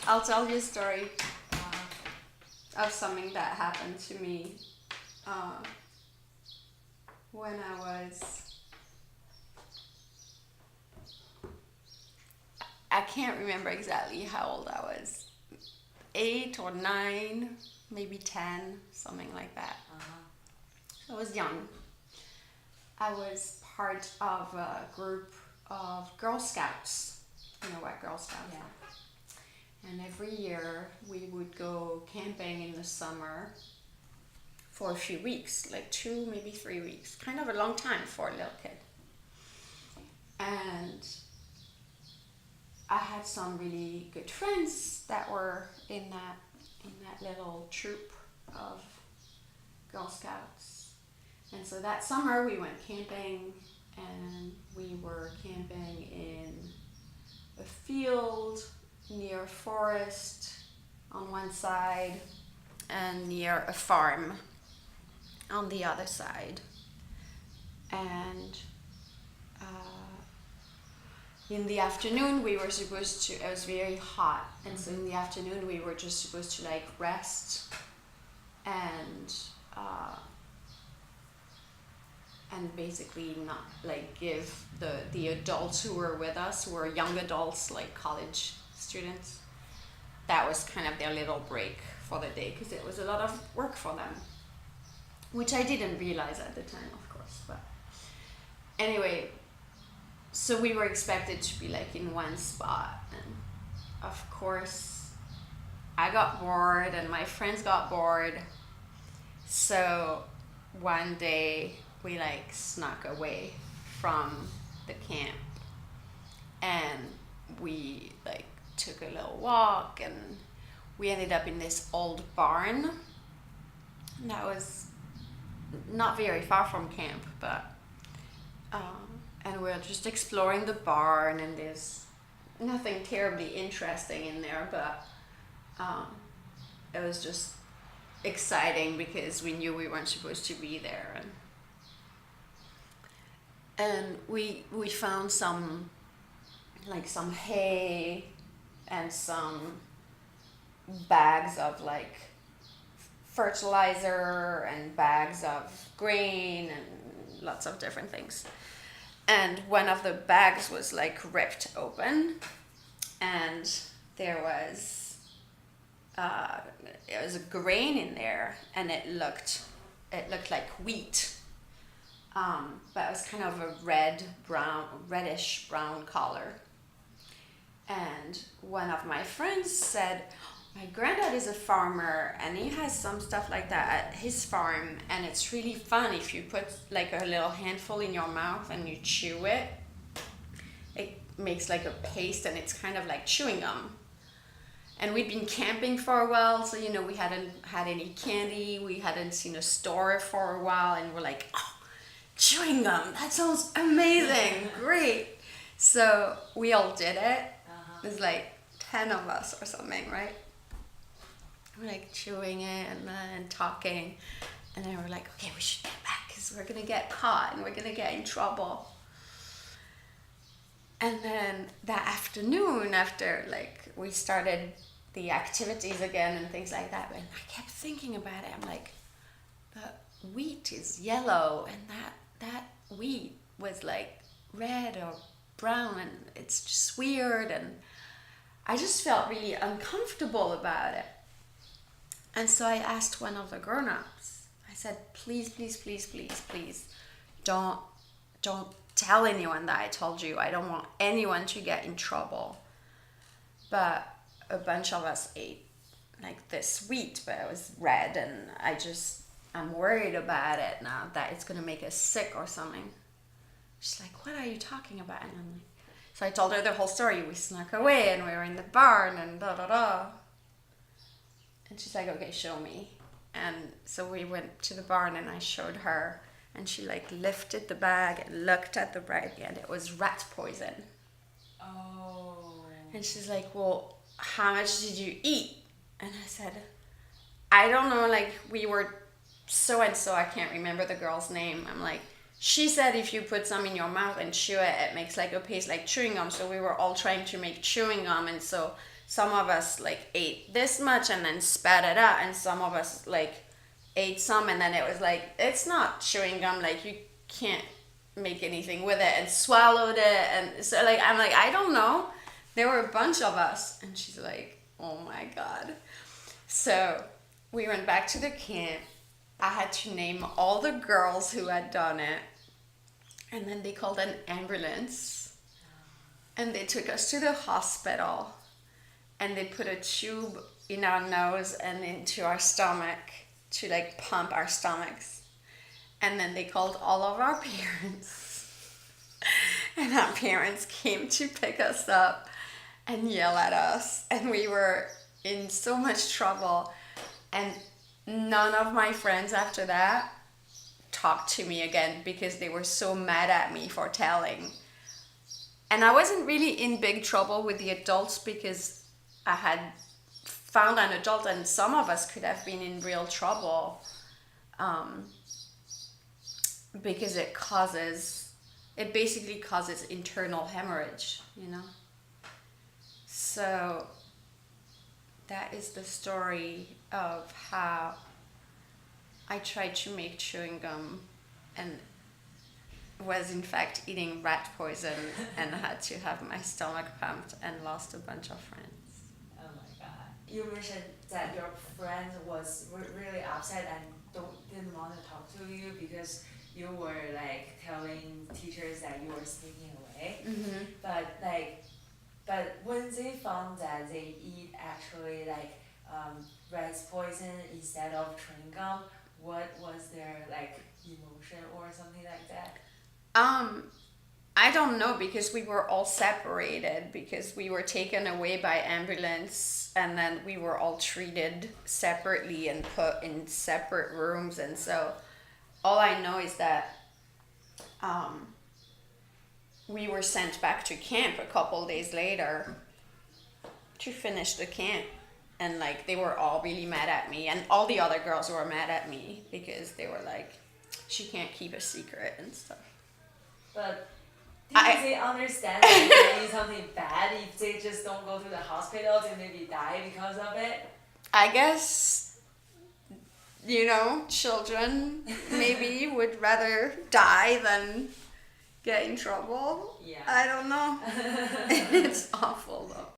I'll tell you a story of something that happened to me uh, when I was. I can't remember exactly how old I was. 8 or 9, maybe 10, something like that. I was young. I was part of a group of Girl Scouts. You know what Girl Scouts are? And every year we would go camping in the summer for a few weeks, like 2, maybe 3 weeks. Kind of a long time for a little kid. And I had some really good friends that were in that little troop of Girl Scouts. And so that summer we went camping, and we were camping in a field near a forest on one side and near a farm on the other side. And in the afternoon we were supposed to, it was very hot, and so in the afternoon we were just supposed to like rest and basically not like give the adults who were with us, who were young adults like college students, that was kind of their little break for the day, because it was a lot of work for them, which I didn't realize at the time, of course. But anyway, so we were expected to be like in one spot, and of course I got bored and my friends got bored. So one day we like snuck away from the camp, and we like took a little walk, and we ended up in this old barn that was not very far from camp, but and we were just exploring the barn, and there's nothing terribly interesting in there, but it was just exciting because we knew we weren't supposed to be there. And we found some hay and some bags of like fertilizer and bags of grain and lots of different things. And one of the bags was like ripped open, and there was a grain in there, and it looked like wheat, but it was kind of a reddish brown color. And one of my friends said, my granddad is a farmer, and he has some stuff like that at his farm, and it's really fun if you put like a little handful in your mouth and you chew it. It makes like a paste, and it's kind of like chewing gum. And we'd been camping for a while, so you know, we hadn't had any candy, we hadn't seen a store for a while, and we're like, oh, chewing gum, that sounds amazing, great. So we all did it. There's like 10 of us or something, right? We're like chewing it and talking, and then we're like, okay, we should get back because we're gonna get caught and we're gonna get in trouble. And then that afternoon, after like we started the activities again and things like that, and I kept thinking about it. I'm like, the wheat is yellow, and that wheat was like red or brown, and it's just weird, and I just felt really uncomfortable about it. And so I asked one of the grown-ups, I said, please, don't tell anyone that I told you. I don't want anyone to get in trouble. But a bunch of us ate like this wheat, but it was red, and I'm worried about it now, that it's gonna make us sick or something. She's like, what are you talking about? And I'm like, so I told her the whole story. We snuck away, and we were in the barn, and And she's like, okay, show me. And so we went to the barn, and I showed her, and she like lifted the bag and looked at the bag, and it was rat poison. Oh. And she's like, well, how much did you eat? And I said, I don't know, like we were so-and-so, I can't remember the girl's name. I'm like, she said if you put some in your mouth and chew it, it makes like a paste like chewing gum. So we were all trying to make chewing gum, and so some of us like ate this much and then spat it out, and some of us like ate some and then it was like, it's not chewing gum, like you can't make anything with it, and swallowed it. And so like I'm like, I don't know, there were a bunch of us. And she's like, oh my god. So we went back to the camp. I had to name all the girls who had done it, and then they called an ambulance and they took us to the hospital, and they put a tube in our nose and into our stomach to like pump our stomachs. And then they called all of our parents. And our parents came to pick us up and yell at us. And we were in so much trouble. And none of my friends after that talked to me again because they were so mad at me for telling. And I wasn't really in big trouble with the adults because I had found an adult, and some of us could have been in real trouble. Because it basically causes internal hemorrhage, you know? So that is the story of how I tried to make chewing gum and was in fact eating rat poison and had to have my stomach pumped and lost a bunch of friends. Oh my god. You mentioned that your friend was really upset and didn't want to talk to you because you were like telling teachers that you were sneaking away. Mm-hmm. But when they found that they eat actually like rat's poison instead of chewing gum, what was their like emotion or something like that? I don't know, because we were all separated because we were taken away by ambulance, and then we were all treated separately and put in separate rooms. And so all I know is that we were sent back to camp a couple days later to finish the camp, and like they were all really mad at me, and all the other girls were mad at me because they were like, she can't keep a secret and stuff. But didn't they understand that they did something bad if they just don't go to the hospital to maybe die because of it? I guess, you know, children maybe would rather die than get in trouble. Yeah. I don't know. It's awful though.